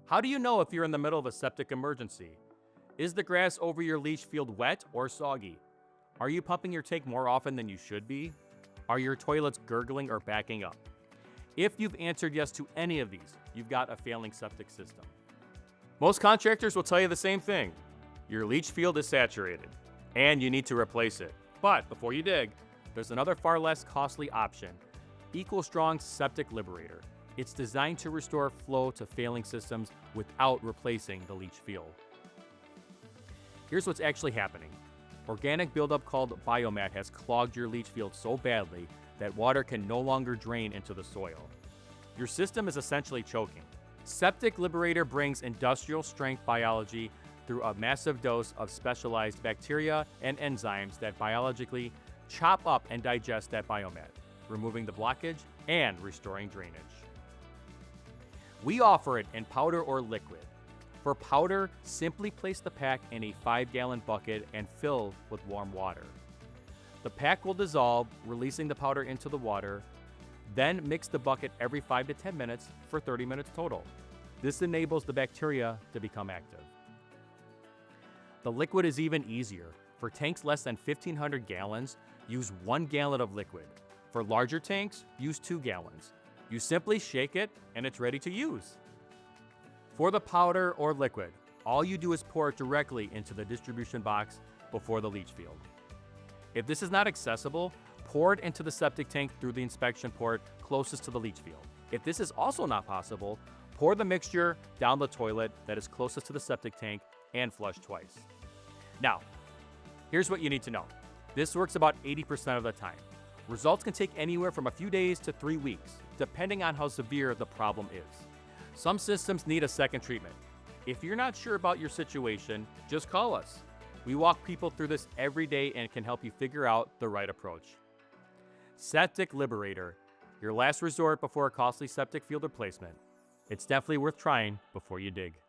How do you know if you're in the middle of a septic emergency? Is the grass over your leach field wet or soggy? Are you pumping your tank more often than you should be? Are your toilets gurgling or backing up? If you've answered yes to any of these, you've got a failing septic system. Most contractors will tell you the same thing. Your leach field is saturated, and you need to replace it. But before you dig, there's another far less costly option, EcoStrong Septic Liberator. It's designed to restore flow to failing systems without replacing the leach field. Here's what's actually happening. Organic buildup called biomat has clogged your leach field so badly that water can no longer drain into the soil. Your system is essentially choking. Septic Liberator brings industrial strength biology through a massive dose of specialized bacteria and enzymes that biologically chop up and digest that biomat, removing the blockage and restoring drainage. We offer it in powder or liquid. For powder, simply place the pack in a 5-gallon bucket and fill with warm water. The pack will dissolve, releasing the powder into the water. Then mix the bucket every 5 to 10 minutes for 30 minutes total. This enables the bacteria to become active. The liquid is even easier. For tanks less than 1,500 gallons, use 1 gallon of liquid. For larger tanks, use 2 gallons. You simply shake it and it's ready to use. For the powder or liquid, all you do is pour it directly into the distribution box before the leach field. If this is not accessible, pour it into the septic tank through the inspection port closest to the leach field. If this is also not possible, pour the mixture down the toilet that is closest to the septic tank and flush twice. Now, here's what you need to know. This works about 80% of the time. Results can take anywhere from a few days to 3 weeks, depending on how severe the problem is. Some systems need a second treatment. If you're not sure about your situation, just call us. We walk people through this every day and can help you figure out the right approach. Septic Liberator, your last resort before a costly septic field replacement. It's definitely worth trying before you dig.